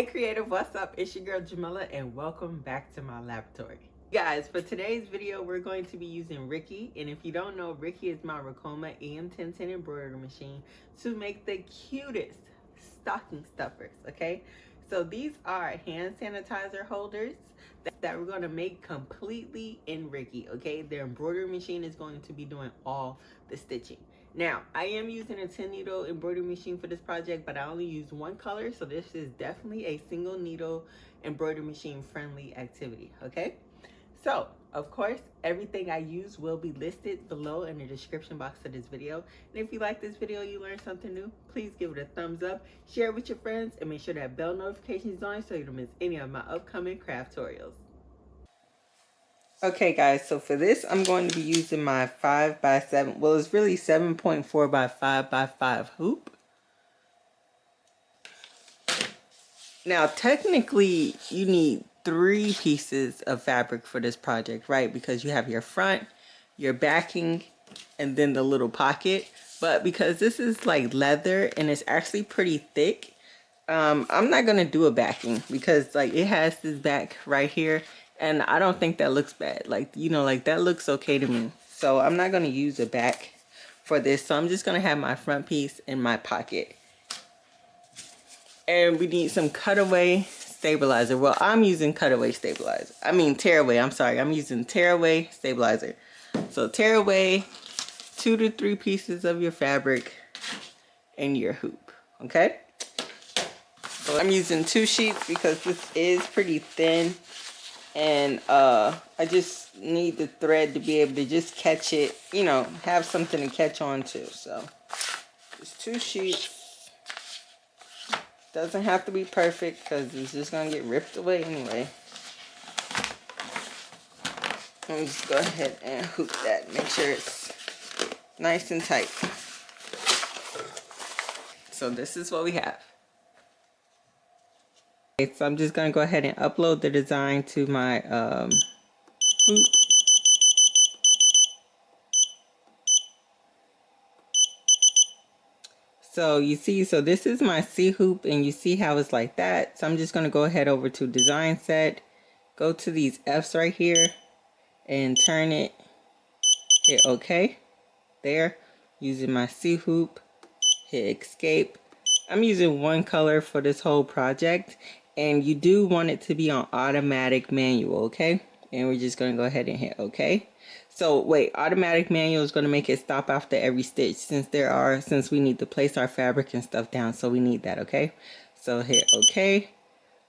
Hey creative, what's up? It's your girl Jamila and welcome back to my laboratory. Guys, for today's video we're going to be using Ricky, and if you don't know, Ricky is my Ricoma Em1010 embroidery machine to make the cutest stocking stuffers, okay? So these are hand sanitizer holders that we're going to make completely in Ricky, okay? The embroidery machine is going to be doing all the stitching. Now, I am using a 10 needle embroidery machine for this project, but I only use one color, so this is definitely a single needle embroidery machine friendly activity, okay? So, of course, everything I use will be listed below in the description box of this video. And if you like this video, you learned something new, please give it a thumbs up, share it with your friends, and make sure that bell notification is on so you don't miss any of my upcoming craft tutorials. Okay guys, so for this I'm going to be using my 5x7, well it's really 7.4 by 5x5 hoop. Now technically you need 3 pieces of fabric for this project, right? Because you have your front, your backing, and then the little pocket. But because this is like leather and it's actually pretty thick, I'm not gonna do a backing because like it has this back right here. And I don't think that looks bad. Like, you know, like that looks okay to me. So I'm not going to use a back for this. So I'm just going to have my front piece in my pocket. And we need some cutaway stabilizer. Well, I'm using cutaway stabilizer. I mean, tearaway. I'm sorry. I'm using tearaway stabilizer. So tearaway 2 to 3 pieces of your fabric and your hoop. Okay. So I'm using 2 sheets because this is pretty thin. And I just need the thread to be able to just catch it, you know, have something to catch on to. So just 2 sheets. Doesn't have to be perfect because it's just gonna get ripped away anyway. Let me just go ahead and hoop that, make sure it's nice and tight. So this is what we have. Okay, so I'm just gonna go ahead and upload the design to my hoop. So you see, so this is my C hoop and you see how it's like that. So I'm just gonna go ahead over to design set, go to these F's right here and turn it, hit OK. There, using my C hoop, hit escape. I'm using one color for this whole project and you do want it to be on automatic manual, okay? And we're just gonna go ahead and hit OK. So wait, automatic manual is going to make it stop after every stitch since we need to place our fabric and stuff down, so we need that, okay? So hit OK.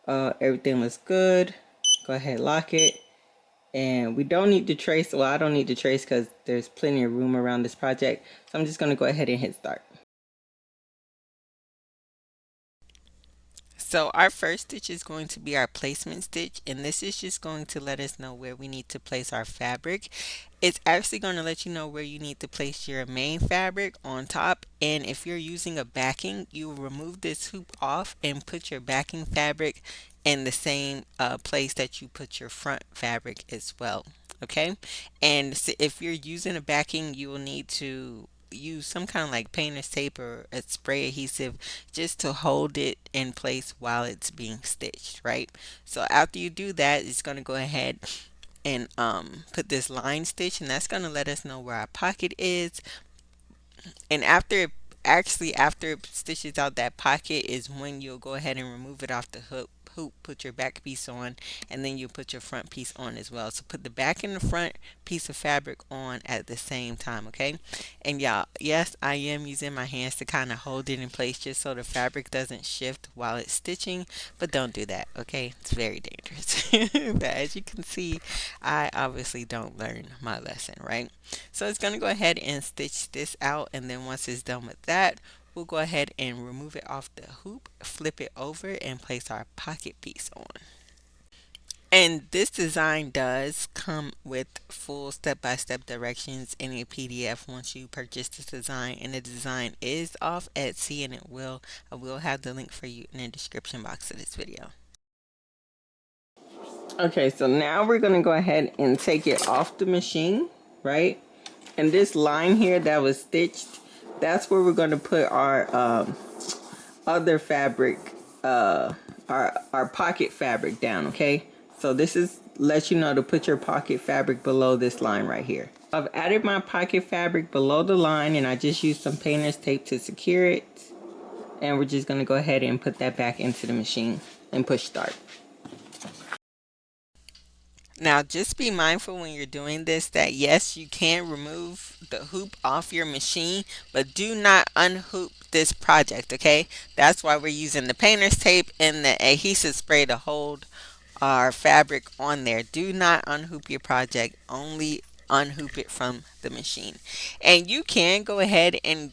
Everything looks good. Go ahead, lock it. And we don't need to trace. Well, I don't need to trace because there's plenty of room around this project. So I'm just going to go ahead and hit start. So our first stitch is going to be our placement stitch, and this is just going to let us know where we need to place our fabric. It's actually going to let you know where you need to place your main fabric on top, and if you're using a backing, you will remove this hoop off and put your backing fabric in the same place that you put your front fabric as well. Okay, and so if you're using a backing, you will need to use some kind of like painter's tape or a spray adhesive just to hold it in place while it's being stitched, right? So after you do that, it's going to go ahead and put this line stitch, and that's going to let us know where our pocket is. And after it stitches out that pocket is when you'll go ahead and remove it off the hook, put your back piece on, and then you put your front piece on as well. So put the back and the front piece of fabric on at the same time, okay? And y'all, yes, I am using my hands to kind of hold it in place just so the fabric doesn't shift while it's stitching, but don't do that, okay? It's very dangerous. But as you can see, I obviously don't learn my lesson, right? So it's going to go ahead and stitch this out, and then once it's done with that, we'll go ahead and remove it off the hoop, flip it over, and place our pocket piece on. And this design does come with full step-by-step directions in a PDF once you purchase this design, and the design is off Etsy, and I will have the link for you in the description box of this video. Okay, so now we're going to go ahead and take it off the machine, right? And this line here that was stitched, that's where we're going to put our other fabric our pocket fabric down, okay? So this is let you know to put your pocket fabric below this line right here. I've added my pocket fabric below the line, and I just used some painter's tape to secure it. And we're just gonna go ahead and put that back into the machine and push start. Now, just be mindful when you're doing this that yes, you can remove the hoop off your machine, but do not unhoop this project, okay? That's why we're using the painter's tape and the adhesive spray to hold our fabric on there. Do not unhoop your project, only unhoop it from the machine. And you can go ahead and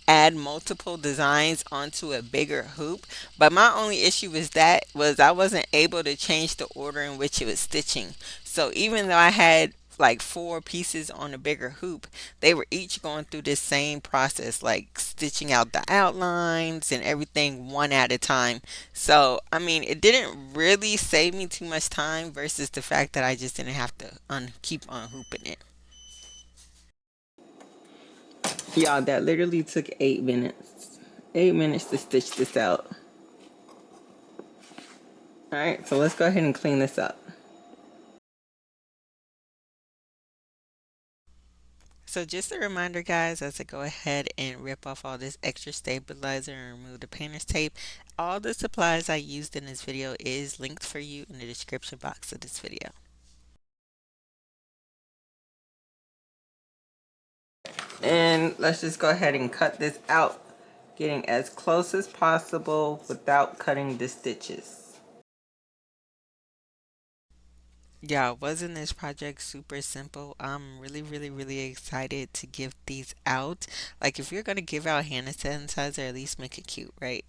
add multiple designs onto a bigger hoop, but my only issue was I wasn't able to change the order in which it was stitching. So even though I had like four pieces on a bigger hoop, they were each going through this same process, like stitching out the outlines and everything one at a time. So I mean, it didn't really save me too much time versus the fact that I just didn't have to keep on hooping it. Y'all, that literally took 8 minutes. 8 minutes to stitch this out. Alright, so let's go ahead and clean this up. So just a reminder, guys, as I go ahead and rip off all this extra stabilizer and remove the painter's tape, all the supplies I used in this video is linked for you in the description box of this video. And let's just go ahead and cut this out, getting as close as possible without cutting the stitches. Yeah, wasn't this project super simple? I'm really excited to give these out. Like, if you're gonna give out hand sanitizer, at least make it cute, right?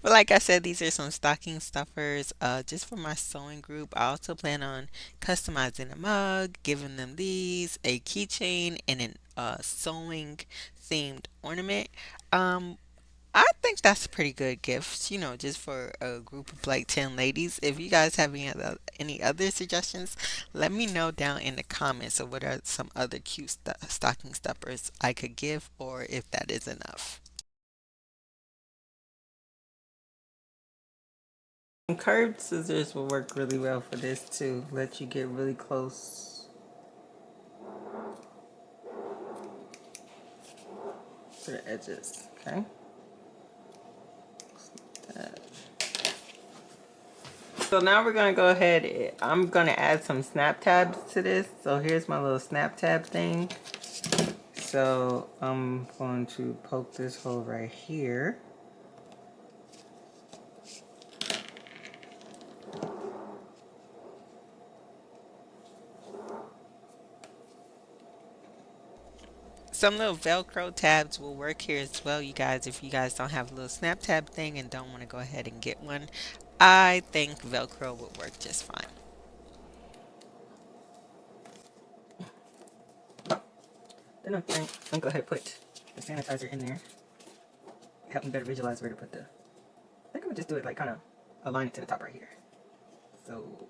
But like I said, these are some stocking stuffers just for my sewing group. I also plan on customizing a mug, giving them these, a keychain, and an sewing themed ornament. Um, I think that's a pretty good gift, just for a group of like 10 ladies. If you guys have any other suggestions, let me know down in the comments of what are some other cute stocking stuffers I could give, or if that is enough. And curved scissors will work really well for this too. Let you get really close to the edges, okay? So now we're going to go ahead, I'm going to add some snap tabs to this. So here's my little snap tab thing. So I'm going to poke this hole right here. Some little Velcro tabs will work here as well, you guys. If you guys don't have a little snap tab thing and don't want to go ahead and get one, I think Velcro would work just fine. Then I'm going to go ahead and put the sanitizer in there. Help me better visualize where to put I think I'm going to just do it like kind of align it to the top right here. So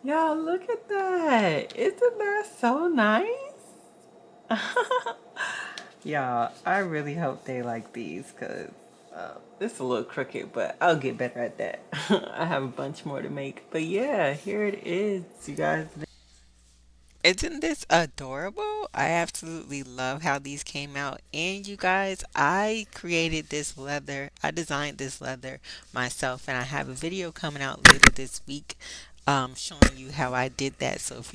y'all, look at that. Isn't that so nice? Y'all, I really hope they like these because this is a little crooked, but I'll get better at that. I have a bunch more to make. But yeah, here it is, you guys. Isn't this adorable? I absolutely love how these came out. And you guys, I created this leather. I designed this leather myself, and I have a video coming out later this week showing you how I did that. So if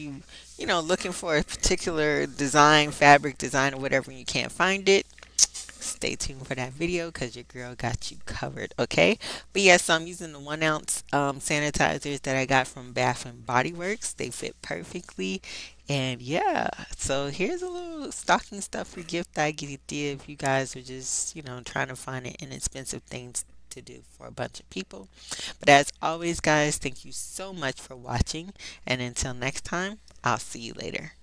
looking for a particular design, fabric design or whatever, and you can't find it, stay tuned for that video because your girl got you covered, okay? But yes, I'm using the 1 ounce sanitizers that I got from Bath and Body Works. They fit perfectly, And yeah, so here's a little stocking stuffer gift I did if you guys are just, trying to find an inexpensive things to do for a bunch of people. But as always, guys, thank you so much for watching. And until next time, I'll see you later.